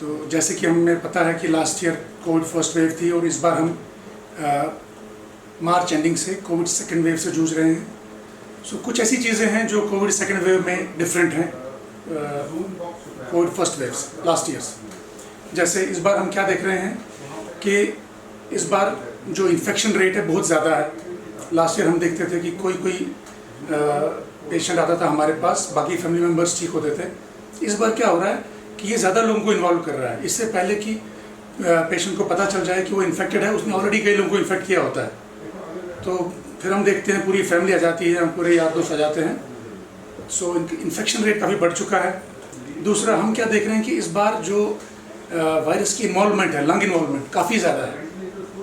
तो जैसे कि हमें पता है कि last year Covid first wave थी और इस बार हम मार्च एंडिंग से कोविड सेकेंड वेव से जूझ रहे हैं। सो कुछ ऐसी चीज़ें हैं जो कोविड सेकेंड वेव में डिफरेंट हैं कोविड फर्स्ट वेव से लास्ट ईयर से। जैसे इस बार हम क्या देख रहे हैं कि इस बार जो इन्फेक्शन रेट है बहुत ज़्यादा है। लास्ट ईयर हम देखते थे कि कोई पेशेंट आता था हमारे पास, बाकी फैमिली मेम्बर्स ठीक होते थे। इस बार क्या हो रहा है कि ये ज़्यादा लोगों को इन्वॉल्व कर रहा है। इससे पहले कि पेशेंट को पता चल जाए कि वो इन्फेक्टेड है, उसने ऑलरेडी कई लोगों को इन्फेक्ट किया होता है। तो फिर हम देखते हैं पूरी फैमिली आ जाती है, हम पूरे यार दोस्त आ जाते हैं। सो इन्फेक्शन रेट काफ़ी बढ़ चुका है। दूसरा हम क्या देख रहे हैं कि इस बार जो वायरस की इन्वॉल्वमेंट है, लंग इन्वॉल्वमेंट काफ़ी ज़्यादा है।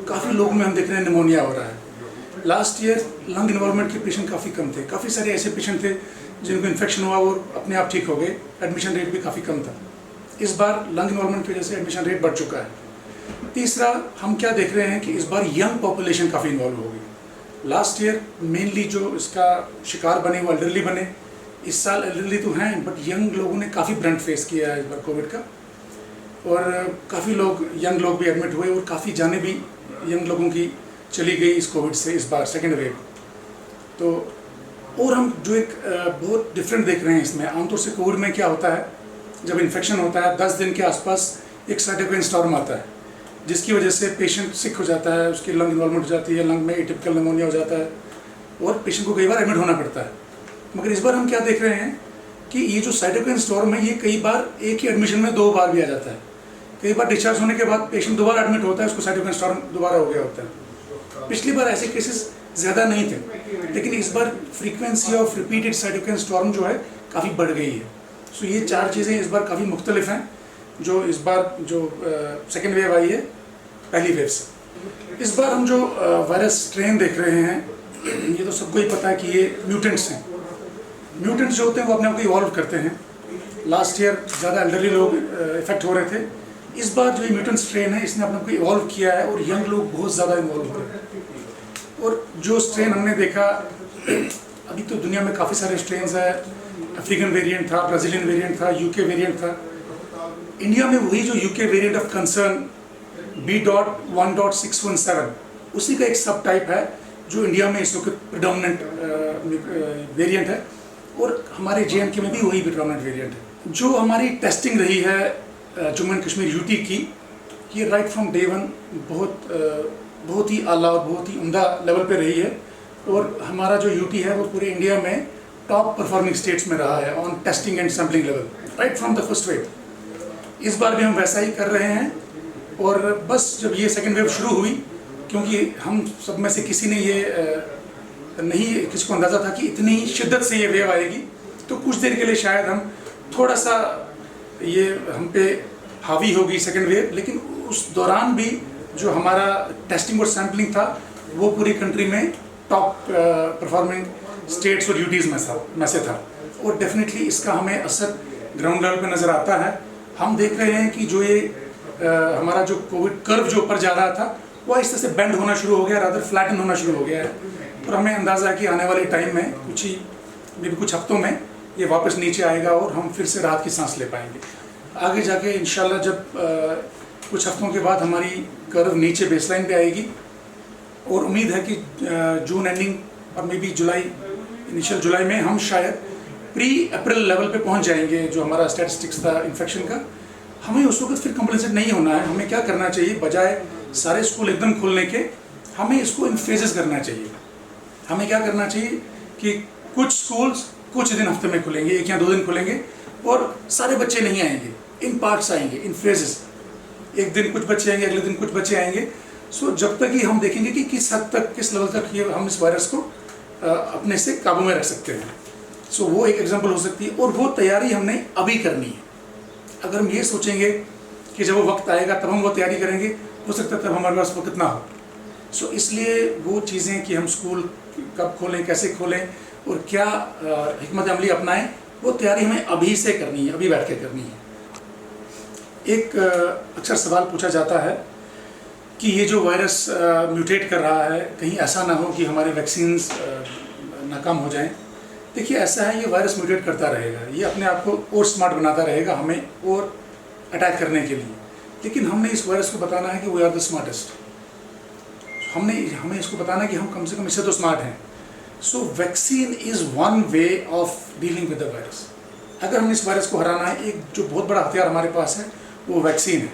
काफ़ी लोगों में हम देख रहे हैं निमोनिया हो रहा है। लास्ट ईयर लंग इन्वॉल्वमेंट के पेशेंट काफ़ी कम थे। काफ़ी सारे ऐसे पेशेंट थे जिनको इन्फेक्शन हुआ और अपने आप ठीक हो गए। एडमिशन रेट भी काफ़ी कम था। इस बार लंग इन्वॉल्वमेंट की वजह से एडमिशन रेट बढ़ चुका है। तीसरा हम क्या देख रहे हैं कि इस बार यंग पॉपुलेशन काफ़ी इन्वॉल्व हो गई। लास्ट ईयर मेनली जो इसका शिकार बने वो एल्डरली बने। इस साल एल्डरली तो हैं बट यंग लोगों ने काफ़ी ब्रंट फेस किया है इस बार कोविड का, और काफ़ी लोग यंग लोग भी एडमिट हुए और काफ़ी जाने भी यंग लोगों की चली गई इस कोविड से इस बार सेकेंड वेव। तो और हम जो एक बहुत डिफरेंट देख रहे हैं इसमें, आमतौर से कोविड में क्या होता है, जब इन्फेक्शन होता है 10 दिन के आसपास एक साइटोकाइन स्टॉर्म आता है जिसकी वजह से पेशेंट सिक हो जाता है, उसकी लंग इन्वॉल्वमेंट हो जाती है, लंग में एटिपिकल निमोनिया हो जाता है और पेशेंट को कई बार एडमिट होना पड़ता है। मगर इस बार हम क्या देख रहे हैं कि ये जो साइटोकाइन स्टॉर्म है ये कई बार एक ही एडमिशन में 2 बार भी आ जाता है। कई बार डिस्चार्ज होने के बाद पेशेंट दोबारा एडमिट होता है, उसको साइटोकाइन स्टॉर्म दोबारा हो गया होता है। पिछली बार ऐसे केसेस ज़्यादा नहीं थे, लेकिन इस बार frequency of repeated cytokine storm जो है काफ़ी बढ़ गई है। सो ये 4 चीज़ें इस बार काफ़ी मुख्तलिफ हैं जो इस बार जो सेकेंड वेव आई है पहली वेव से। इस बार हम जो वायरस स्ट्रेन देख रहे हैं ये तो सबको ही पता है कि ये म्यूटेंट्स हैं। म्यूटेंट्स जो होते हैं वो अपने आप को इवॉल्व करते हैं। लास्ट ईयर ज़्यादा एल्डरली लोग इफेक्ट हो रहे थे। इस बार जो ये म्यूटेंट स्ट्रेन है इसने अपने आप को इवॉल्व किया है और यंग लोग बहुत ज़्यादा इन्वॉल्व हो रहे हैं। और जो स्ट्रेन हमने देखा, अभी तो दुनिया में काफ़ी सारे स्ट्रेन्स हैं। अफ्रीकन वेरिएंट था, ब्राज़ीलियन वेरिएंट था, यूके वेरिएंट था। इंडिया में वही जो UK variant of concern B.1.617 उसी का एक सब टाइप है जो इंडिया में इस वक्त प्रेडोमिनेंट वेरिएंट है और हमारे JNK में भी वही प्रेडोमिनेंट वेरिएंट है। जो हमारी टेस्टिंग रही है जम्मू एंड कश्मीर यूटी की, ये राइट फ्रॉम डे वन बहुत ही आला और बहुत ही उम्दा लेवल पे रही है और हमारा जो यूटी है वो पूरे इंडिया में टॉप परफॉर्मिंग स्टेट्स में रहा है on testing and sampling level right from the first wave. इस बार भी हम वैसा ही कर रहे हैं और बस जब ये सेकेंड वेव शुरू हुई, क्योंकि हम सब में से किसी ने ये नहीं किसी को अंदाज़ा था कि इतनी शिद्दत से ये वेव आएगी, तो कुछ देर के लिए शायद हम थोड़ा सा ये हम पे हावी होगी सेकेंड वेव, लेकिन उस दौरान भी जो हमारा टेस्टिंग और सैम्पलिंग था वो पूरी कंट्री में टॉप परफॉर्मिंग स्टेट्स और यूटीज़ में से था और डेफिनेटली इसका हमें असर ग्राउंड लेवल पे नज़र आता है। हम देख रहे हैं कि जो ये हमारा जो कोविड कर्व जो ऊपर जा रहा था वो इस तरह से बेंड होना शुरू हो गया, रादर फ्लैटन होना शुरू हो गया है और हमें अंदाज़ा है कि आने वाले टाइम में कुछ हफ्तों में ये वापस नीचे आएगा और हम फिर से राहत की सांस ले पाएंगे। आगे जाके इंशाल्लाह जब कुछ हफ्तों के बाद हमारी कर्व नीचे बेसलाइन पे आएगी और उम्मीद है कि जून एंडिंग और मे बी जुलाई, इनिशियल जुलाई में हम शायद प्री अप्रैल लेवल पे पहुंच जाएंगे जो हमारा स्टैटिस्टिक्स था इन्फेक्शन का। हमें उस वक्त फिर कंप्लेसेंट नहीं होना है। हमें क्या करना चाहिए, बजाय सारे स्कूल एकदम खोलने के हमें इसको इन फेजेस करना चाहिए। हमें क्या करना चाहिए कि कुछ स्कूल्स कुछ दिन हफ्ते में खुलेंगे, 1 या 2 दिन खुलेंगे और सारे बच्चे नहीं आएंगे, इन पार्ट्स आएंगे, इन फेजेस। एक दिन कुछ बच्चे आएंगे, अगले दिन कुछ बच्चे आएंगे। सो जब तक ही हम देखेंगे कि किस हद तक, किस लेवल तक ये हम इस वायरस को अपने से काबू में रख सकते हैं। सो वो एक एग्जांपल हो सकती है और वो तैयारी हमने अभी करनी है। अगर हम ये सोचेंगे कि जब वो वक्त आएगा तब हम वो तैयारी करेंगे, हो सकता है तब हमारे पास वक्त ना हो। सो इसलिए वो चीज़ें कि हम स्कूल कब खोलें, कैसे खोलें और क्या हिकमत अमली अपनाएं, वो तैयारी हमें अभी से करनी है, अभी बैठ के करनी है। एक अक्सर सवाल पूछा जाता है कि ये जो वायरस म्यूटेट कर रहा है, कहीं ऐसा ना हो कि हमारे वैक्सीन्स नाकाम हो जाएं। देखिए ऐसा है, ये वायरस म्यूटेट करता रहेगा, ये अपने आप को और स्मार्ट बनाता रहेगा, हमें और अटैक करने के लिए, लेकिन हमने इस वायरस को बताना है कि वी आर द स्मार्टेस्ट। हमें इसको बताना है कि हम कम से कम इससे तो स्मार्ट हैं। So vaccine is one way of dealing with the virus. अगर हमें इस वायरस को हराना है, एक जो बहुत बड़ा हथियार हमारे पास है वो वैक्सीन है।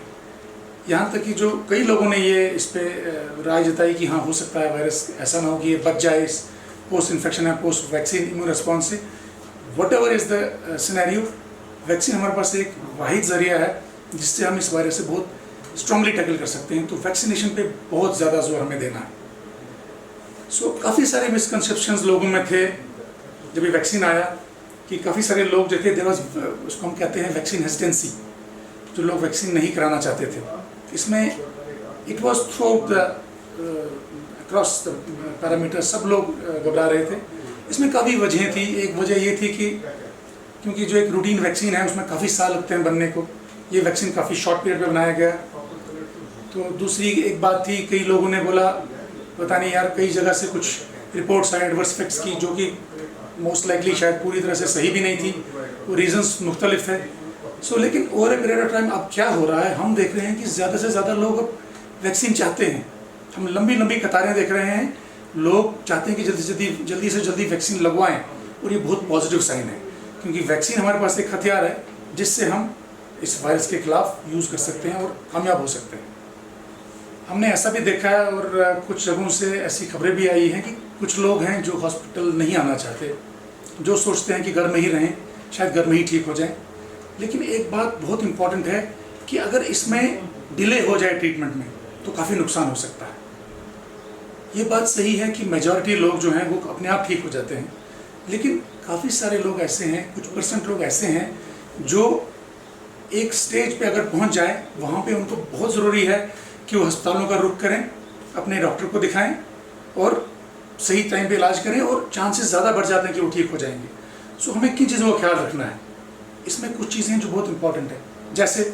यहाँ तक कि जो कई लोगों ने ये इस पर राय जताई कि हाँ हो सकता है वायरस ऐसा ना हो कि ये बच जाए इस पोस्ट इन्फेक्शन या पोस्ट वैक्सीन इम्यून रिस्पॉन्स से। What ever is the scenario, vaccine हमारे पास एक वाहिद ज़रिया है जिससे हम इस वायरस से बहुत स्ट्रांगली टैकल कर सकते हैं। तो वैक्सीनेशन पे बहुत ज़्यादा जोर हमें देना है। सो काफ़ी सारे मिसकंसेप्शंस लोगों में थे जब ये वैक्सीन आया, कि काफ़ी सारे लोग जो थे देयर वाज, उसको हम कहते हैं वैक्सीन हेजिटेंसी, जो लोग वैक्सीन नहीं कराना चाहते थे। इसमें it was through the across the parameter, सब लोग घबरा रहे थे। इसमें काफ़ी वजहें थी। एक वजह ये थी कि क्योंकि जो एक रूटीन वैक्सीन है उसमें काफ़ी साल लगते हैं बनने को, ये वैक्सीन काफ़ी शॉर्ट पीरियड में बनाया गया। तो दूसरी एक बात थी, कई लोगों ने बोला पता नहीं यार, कई जगह से कुछ रिपोर्ट्स आए एडवर्स इफेक्ट्स की, जो कि मोस्ट लाइकली शायद पूरी तरह से सही भी नहीं थी, वो रीजंस मुख्तलिफ है। सो लेकिन over a period of time अब क्या हो रहा है, हम देख रहे हैं कि ज़्यादा से ज़्यादा लोग अब वैक्सीन चाहते हैं। हम लंबी लंबी कतारें देख रहे हैं, लोग चाहते हैं कि जल्दी से जल्दी वैक्सीन लगवाएं, और ये बहुत पॉजिटिव साइन है, क्योंकि वैक्सीन हमारे पास एक हथियार है जिससे हम इस वायरस के खिलाफ यूज़ कर सकते हैं और कामयाब हो सकते हैं। हमने ऐसा भी देखा है और कुछ जगहों से ऐसी खबरें भी आई हैं कि कुछ लोग हैं जो हॉस्पिटल नहीं आना चाहते, जो सोचते हैं कि घर में ही रहें, शायद घर में ही ठीक हो जाएं। लेकिन एक बात बहुत इम्पॉर्टेंट है कि अगर इसमें डिले हो जाए ट्रीटमेंट में तो काफ़ी नुकसान हो सकता है। ये बात सही है कि मेजॉरिटी लोग जो हैं वो अपने आप ठीक हो जाते हैं, लेकिन काफ़ी सारे लोग ऐसे हैं, कुछ परसेंट लोग ऐसे हैं जो एक स्टेज पे अगर पहुंच जाए, वहाँ पे उनको बहुत ज़रूरी है कि वो अस्पतालों का रुख करें, अपने डॉक्टर को दिखाएं और सही टाइम पे इलाज करें, और चांसेस ज़्यादा बढ़ जाते हैं कि वो ठीक हो जाएंगे। सो हमें किन चीज़ों का ख्याल रखना है, इसमें कुछ चीज़ें जो बहुत इंपॉर्टेंट है, जैसे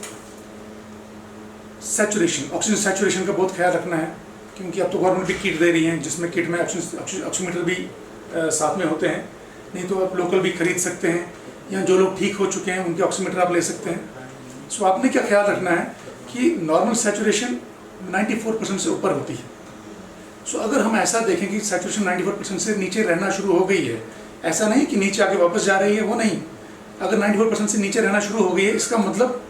सैचुरेशन, ऑक्सीजन सैचुरेशन का बहुत ख्याल रखना है, क्योंकि अब तो गवर्नमेंट भी किट दे रही है जिसमें किट में ऑक्सीमीटर भी साथ में होते हैं। नहीं तो आप लोकल भी खरीद सकते हैं, या जो लोग ठीक हो चुके हैं उनके ऑक्सीमीटर आप ले सकते हैं। सो आपने क्या ख्याल रखना है कि नॉर्मल सैचुरेशन 94% से ऊपर होती है। सो अगर हम ऐसा देखें कि सैचुरेशन 94% से नीचे रहना शुरू हो गई है, ऐसा नहीं कि नीचे आके वापस जा रही है, वो नहीं, अगर 94% से नीचे रहना शुरू हो गई है, इसका मतलब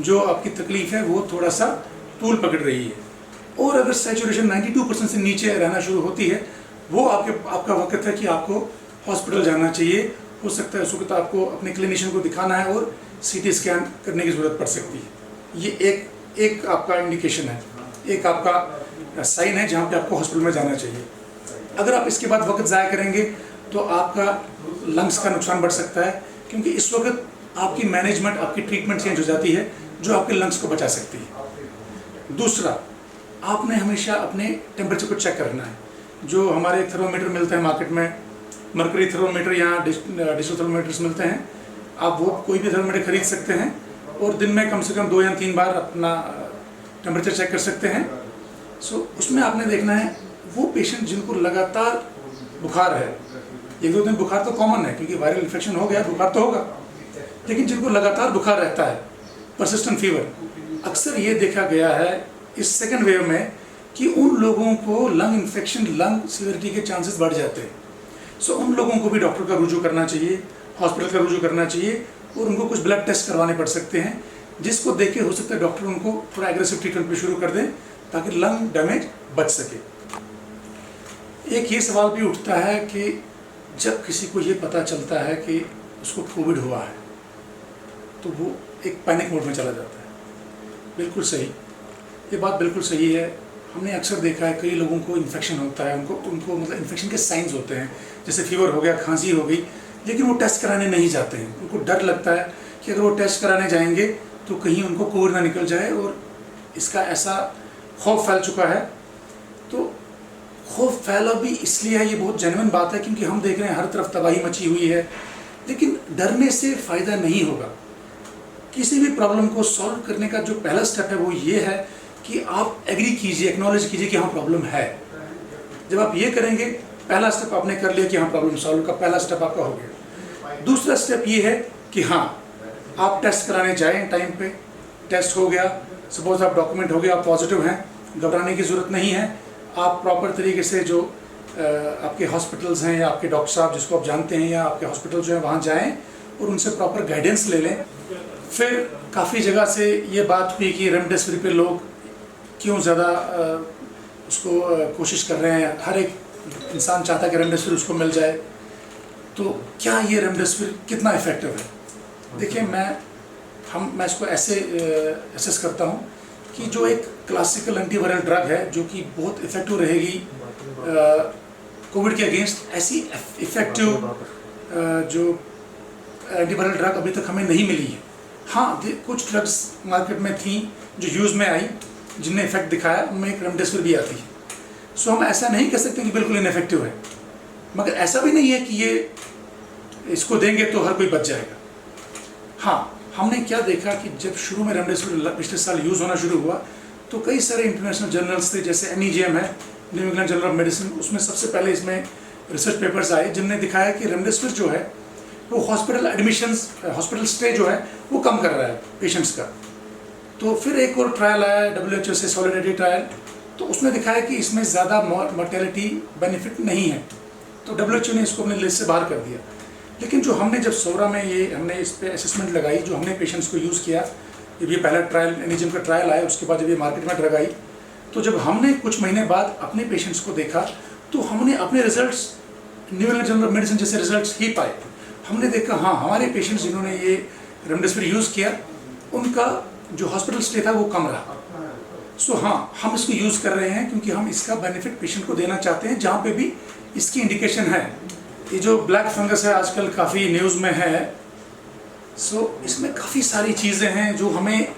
जो आपकी तकलीफ है वो थोड़ा सा तूल पकड़ रही है। और अगर सैचुरेशन 92% से नीचे रहना शुरू होती है, वो आपका वक्त है कि आपको हॉस्पिटल जाना चाहिए। हो सकता है उस वक्त आपको अपने क्लिनिशियन को दिखाना है और सीटी स्कैन करने की ज़रूरत पड़ सकती है। ये एक आपका इंडिकेशन है, एक आपका साइन है जहाँ पे आपको हॉस्पिटल में जाना चाहिए। अगर आप इसके बाद वक्त ज़ाया करेंगे तो आपका लंग्स का नुकसान बढ़ सकता है, क्योंकि इस वक्त आपकी मैनेजमेंट, आपकी ट्रीटमेंट चेंज हो जाती है जो आपके लंग्स को बचा सकती है। दूसरा, आपने हमेशा अपने टेम्परेचर को चेक करना है। जो हमारे थर्मोमीटर मिलते हैं मार्केट में, मर्करी थर्मोमीटर या डिजिटल थर्मोमीटर्स मिलते हैं, आप वो कोई भी थर्मोमीटर खरीद सकते हैं और दिन में कम से कम 2 या 3 बार अपना टेम्परेचर चेक कर सकते हैं। सो उसमें आपने देखना है वो पेशेंट जिनको लगातार बुखार है, 1-2 दिन बुखार तो कॉमन है क्योंकि वायरल इन्फेक्शन हो गया, बुखार तो होगा, लेकिन जिनको लगातार बुखार रहता है, परसिस्टेंट फीवर, अक्सर ये देखा गया है इस सेकेंड वेव में कि उन लोगों को लंग इन्फेक्शन, लंग सीवियरिटी के चांसेस बढ़ जाते हैं। सो उन लोगों को भी डॉक्टर का रुजू करना चाहिए, हॉस्पिटल का रुजू करना चाहिए, और उनको कुछ ब्लड टेस्ट करवाने पड़ सकते हैं, जिसको देख के हो सकता है डॉक्टर उनको थोड़ा एग्रेसिव ट्रीटमेंट पे शुरू कर दें ताकि लंग डैमेज बच सके। एक ये सवाल भी उठता है कि जब किसी को ये पता चलता है कि उसको कोविड हुआ है तो वो एक पैनिक मोड में चला जाता है। बिल्कुल सही, ये बात बिल्कुल सही है। हमने अक्सर देखा है कई लोगों को इन्फेक्शन होता है, उनको मतलब इन्फेक्शन के साइंस होते हैं, जैसे फीवर हो गया, खांसी हो गई, लेकिन वो टेस्ट कराने नहीं जाते हैं। उनको डर लगता है कि अगर वो टेस्ट कराने जाएंगे तो कहीं उनको कोविड ना निकल जाए, और इसका ऐसा खौफ फैल चुका है। तो खौफ फैला भी इसलिए है, ये बहुत जेन्युइन बात है, क्योंकि हम देख रहे हैं हर तरफ तबाही मची हुई है, लेकिन डरने से फ़ायदा नहीं होगा। किसी भी प्रॉब्लम को सॉल्व करने का जो पहला स्टेप है वो ये है कि आप एग्री कीजिए, एक्नॉलेज कीजिए कि हाँ प्रॉब्लम है। जब आप ये करेंगे, पहला स्टेप आपने कर लिया कि हाँ प्रॉब्लम सॉल्व का पहला स्टेप आपका हो गया। दूसरा स्टेप ये है कि हाँ आप टेस्ट कराने जाएं टाइम पे, टेस्ट हो गया, सपोज आप डॉक्यूमेंट हो गया, आप पॉजिटिव हैं, घबराने की ज़रूरत नहीं है। आप प्रॉपर तरीके से जो आपके हॉस्पिटल्स हैं या आपके डॉक्टर साहब जिसको आप जानते हैं या आपके हॉस्पिटल जो है वहाँ जाएं और उनसे प्रॉपर गाइडेंस ले लें। फिर काफ़ी जगह से ये बात हुई कि रेमडेसिविर पे लोग क्यों ज़्यादा उसको कोशिश कर रहे हैं, हर एक इंसान चाहता है कि रेमडेसिविर उसको मिल जाए। तो क्या ये रेमडेसिविर कितना इफ़ेक्टिव है? देखिए, मैं इसको ऐसे असेस करता हूँ कि जो एक क्लासिकल एंटीवायरल ड्रग है जो कि बहुत इफ़ेक्टिव रहेगी कोविड के अगेंस्ट, ऐसी इफ़ेक्टिव जो एंटीवायरल ड्रग अभी तक हमें नहीं मिली है। हाँ, कुछ ड्रग्स मार्केट में थी जो यूज़ में आई, जिनने इफेक्ट दिखाया, उनमें एक रेमडेसिविर भी आती है। सो हम ऐसा नहीं कह सकते कि बिल्कुल इनफेक्टिव है, मगर ऐसा भी नहीं है कि ये इसको देंगे तो हर कोई बच जाएगा। हाँ, हमने क्या देखा कि जब शुरू में रेमडेसिविर पिछले साल यूज़ होना शुरू हुआ तो कई सारे इंटरनेशनल जर्नल्स थे, जैसे NEJM है, new England journal of medicine, उसमें सबसे पहले इसमें रिसर्च पेपर्स आए जिनने दिखाया कि रेमडेसिविर जो है वो हॉस्पिटल एडमिशंस, हॉस्पिटल स्टे जो है वो कम कर रहा है पेशेंट्स का। तो फिर एक और ट्रायल आया WHO से, सॉलिडारिटी ट्रायल, तो उसने दिखाया कि इसमें ज़्यादा मॉर्टेलिटी बेनिफिट नहीं है, तो WHO ने इसको अपने लिस्ट से बाहर कर दिया। लेकिन जो हमने जब सोरा में हमने इस पर असेसमेंट लगाई, जो हमने पेशेंट्स को यूज़ किया, जब ये पहला ट्रायल NEJM का ट्रायल आया, उसके बाद जब ये मार्केट में ड्रग आई, तो जब हमने कुछ महीने बाद अपने पेशेंट्स को देखा तो हमने अपने results new England journal of medicine जैसे रिजल्ट्स ही पाए। हमने देखा हाँ, हमारे पेशेंट्स जिन्होंने ये रेमडेसिविर यूज़ किया उनका जो हॉस्पिटल स्टे था वो कम रहा। सो हाँ, हम इसको यूज़ कर रहे हैं क्योंकि हम इसका बेनिफिट पेशेंट को देना चाहते हैं जहाँ पे भी इसकी इंडिकेशन है। ये जो ब्लैक फंगस है आजकल काफ़ी न्यूज़ में है, सो इसमें काफ़ी सारी चीज़ें हैं जो हमें एक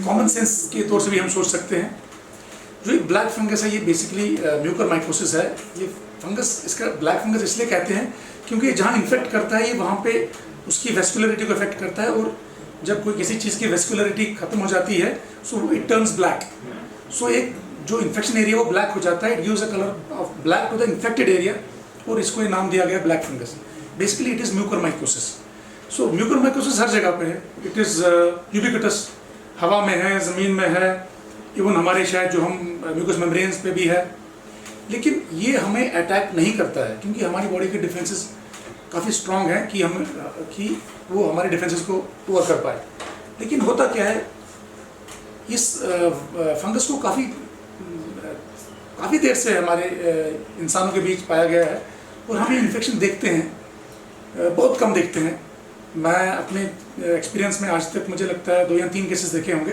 कॉमन सेंस के तौर से भी हम सोच सकते हैं। जो एक ब्लैक फंगस है ये बेसिकली म्यूकरमाइकोसिस है। ये फंगस, इसका ब्लैक फंगस इसलिए कहते हैं क्योंकि जहाँ इन्फेक्ट करता है ये वहाँ पे उसकी वेस्कुलरिटी को इफेक्ट करता है, और जब कोई किसी चीज़ की वेस्कुलरिटी खत्म हो जाती है so it turns black. So एक जो इन्फेक्शन एरिया वो ब्लैक हो जाता है, it gives a colour of black to the infected area, और इसको ये नाम दिया गया black fungus. Basically it is mucormycosis. So mucormycosis हर जगह पे है, इट इज़ यूबिक्विटस, हवा में है, ज़मीन में है, इवन हमारे शायद जो हम म्यूकस मेम्ब्रेन्स पे भी है। लेकिन ये हमें अटैक नहीं करता है क्योंकि हमारी बॉडी के डिफेंसेस काफ़ी स्ट्रॉन्ग हैं कि वो हमारे डिफेंसेस को ओवर कर पाए। लेकिन होता क्या है, इस फंगस को काफ़ी देर से हमारे इंसानों के बीच पाया गया है और हम ये इन्फेक्शन देखते हैं, बहुत कम देखते हैं। मैं अपने एक्सपीरियंस में आज तक मुझे लगता है 2 या 3 केसेस देखे होंगे।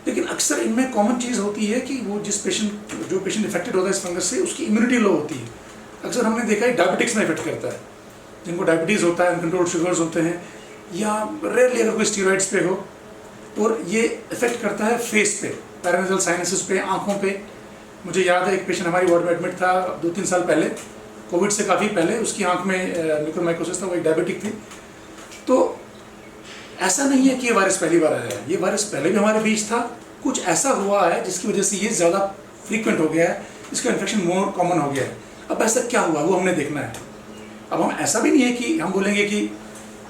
लेकिन अक्सर इनमें कॉमन चीज़ होती है कि वो जो पेशेंट इफेक्टेड होता है इस फंगस से, उसकी इम्यूनिटी लो होती है। अक्सर हमने देखा है डायबिटिक्स में इफेक्ट करता है, जिनको डायबिटीज़ होता है, अनकंट्रोल्ड शुगर्स होते हैं, या रेयरली अगर कोई स्टीरॉइड्स पे हो, और ये इफेक्ट करता है फेस पे, पैरानेजल साइनसेस पे, आँखों पे। मुझे याद है एक पेशेंट हमारी वार्ड में एडमिट था 2-3 साल पहले, कोविड से काफ़ी पहले, उसकी आँख में म्यूकरमाइकोसिस था, वो एक डायबिटिक थी। तो ऐसा नहीं है कि ये वायरस पहली बार आया है, ये वायरस पहले भी हमारे बीच था, कुछ ऐसा हुआ है जिसकी वजह से ये ज़्यादा फ्रीक्वेंट हो गया है, इसका इन्फेक्शन मोर कॉमन हो गया है। अब ऐसा क्या हुआ वो हमने देखना है। अब हम ऐसा भी नहीं है कि हम बोलेंगे कि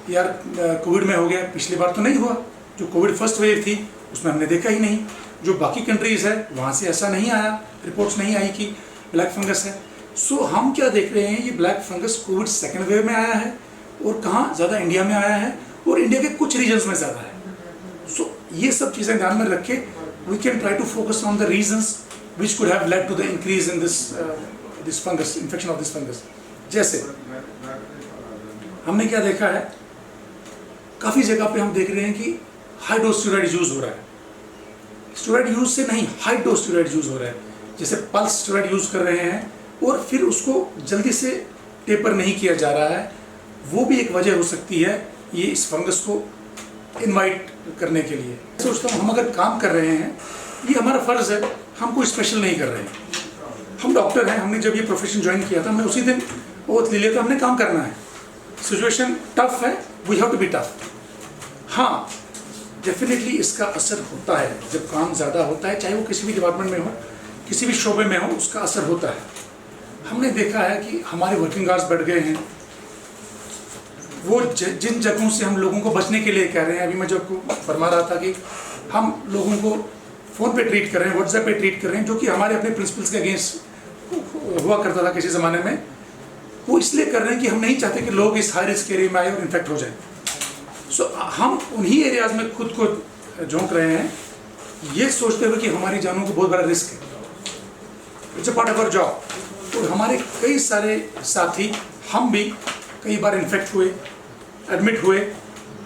यार कोविड में हो गया, पिछली बार तो नहीं हुआ, जो कोविड फर्स्ट वेव थी उसमें हमने देखा ही नहीं, जो बाकी कंट्रीज़ है वहाँ से ऐसा नहीं आया, रिपोर्ट्स नहीं आई कि ब्लैक फंगस है। सो हम क्या देख रहे हैं, ये black fungus Covid second wave में आया है, और कहाँ ज़्यादा इंडिया में आया है, और इंडिया के कुछ रीजन्स में ज़्यादा है। सो ये सब चीज़ें ध्यान में रख के we can try to focus on the reasons which could have led to the increase in this fungus, infection of this fungus. जैसे हमने क्या देखा है, काफ़ी जगह पे हम देख रहे हैं कि हाई डोज स्टेरॉइड यूज़ हो रहा है। स्टेरॉइड यूज़ से नहीं, हाई डोज स्टेरॉइड यूज़ हो रहा है, जैसे पल्स स्टेरॉइड यूज़ कर रहे हैं, और फिर उसको जल्दी से टेपर नहीं किया जा रहा है। वो भी एक वजह हो सकती है ये इस फंगस को इनवाइट करने के लिए। सोचता हूँ हम अगर काम कर रहे हैं, ये हमारा फ़र्ज़ है, हम कोई स्पेशल नहीं कर रहे हैं। हम डॉक्टर हैं, हमने जब ये प्रोफेशन ज्वाइन किया था, हमने उसी दिन ओथ ले लिया था, हमने काम करना है। सिचुएशन टफ है, we have to be tough. हाँ, डेफिनेटली इसका असर होता है जब काम ज़्यादा होता है, चाहे वो किसी भी डिपार्टमेंट में हो, किसी भी शोबे में हो, उसका असर होता है। हमने देखा है कि हमारे वर्किंग आवर्स बढ़ गए हैं, वो जिन जगहों से हम लोगों को बचने के लिए कह रहे हैं, अभी मैं जो आपको फरमा रहा था कि हम लोगों को फ़ोन पे ट्रीट कर रहे हैं, व्हाट्सएप पे ट्रीट कर रहे हैं, जो कि हमारे अपने प्रिंसिपल्स के अगेंस्ट हुआ करता था किसी ज़माने में, वो इसलिए कर रहे हैं कि हम नहीं चाहते कि लोग इस हाई रिस्क एरिया में आए और इन्फेक्ट हो जाए। सो हम उन्हीं एरियाज़ में खुद को झोंक रहे हैं, ये सोचते हुए कि हमारी जानों को बहुत बड़ा रिस्क है। It's a part of our job. और हमारे कई सारे साथी, हम भी कई बार इन्फेक्ट हुए, एडमिट हुए,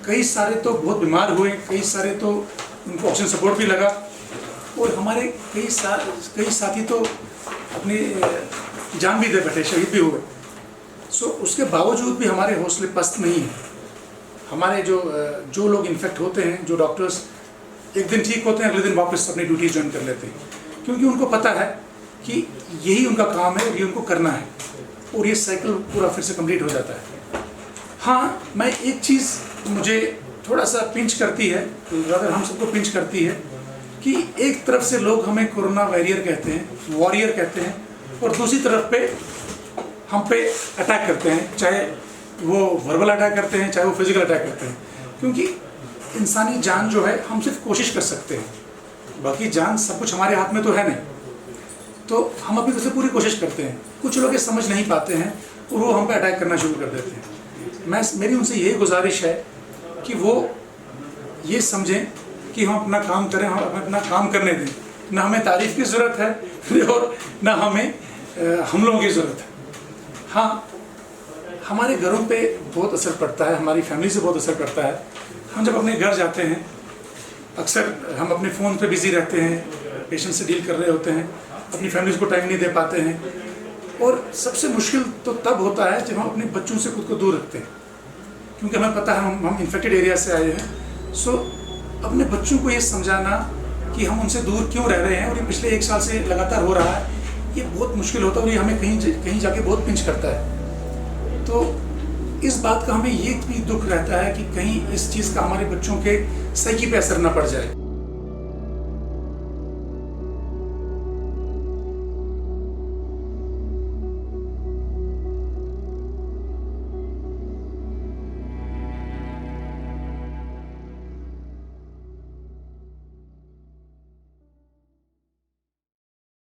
कई सारे तो बहुत बीमार हुए, कई सारे तो उनको ऑक्सीजन सपोर्ट भी लगा, और हमारे कई साथी तो अपनी जान भी दे बैठे, शहीद भी हुए। सो उसके बावजूद भी हमारे हौसले पस्त नहीं हैं। हमारे जो लोग इन्फेक्ट होते हैं, जो डॉक्टर्स एक दिन ठीक होते हैं, अगले दिन वापस अपनी ड्यूटी ज्वाइन कर लेते हैं, क्योंकि उनको पता है कि यही उनका काम है और ये उनको करना है, और ये साइकिल पूरा फिर से कंप्लीट हो जाता है। हाँ, मैं एक चीज़ मुझे थोड़ा सा पिंच करती है, अगर हम सबको पिंच करती है, कि एक तरफ से लोग हमें कोरोना वॉरियर कहते हैं, वॉरियर कहते हैं, और दूसरी तरफ पे हम पे अटैक करते हैं, चाहे वो वर्बल अटैक करते हैं, चाहे वो फिजिकल अटैक करते हैं। क्योंकि इंसानी जान जो है, हम सिर्फ कोशिश कर सकते हैं, बाकी जान सब कुछ हमारे हाथ में तो है नहीं। तो हम अपनी तरफ से पूरी कोशिश करते हैं। कुछ लोग ये समझ नहीं पाते हैं और वो हम पे अटैक करना शुरू कर देते हैं। मेरी उनसे यही गुजारिश है कि वो ये समझें कि हम अपना काम करें, हम अपना काम करने दें। ना हमें तारीफ़ की ज़रूरत है और ना हमें हमलों की ज़रूरत है। हाँ, हमारे घरों पे बहुत असर पड़ता है, हमारी फैमिली से बहुत असर पड़ता है। हम जब अपने घर जाते हैं, अक्सर हम अपने फ़ोन पे बिज़ी रहते हैं, पेशेंट से डील कर रहे होते हैं, अपनी फैमिलीज़ को टाइम नहीं दे पाते हैं, और सबसे मुश्किल तो तब होता है जब हम अपने बच्चों से खुद को दूर रखते हैं, क्योंकि हमें पता है हम इन्फेक्टेड एरिया से आए हैं। सो अपने बच्चों को ये समझाना कि हम उनसे दूर क्यों रह रहे हैं, और ये पिछले 1 साल से लगातार हो रहा है, ये बहुत मुश्किल होता है, और ये हमें कहीं जाके बहुत पिंच करता है। तो इस बात का हमें ये भी दुख रहता है कि कहीं इस चीज़ का हमारे बच्चों के साइकी पे असर ना पड़ जाए।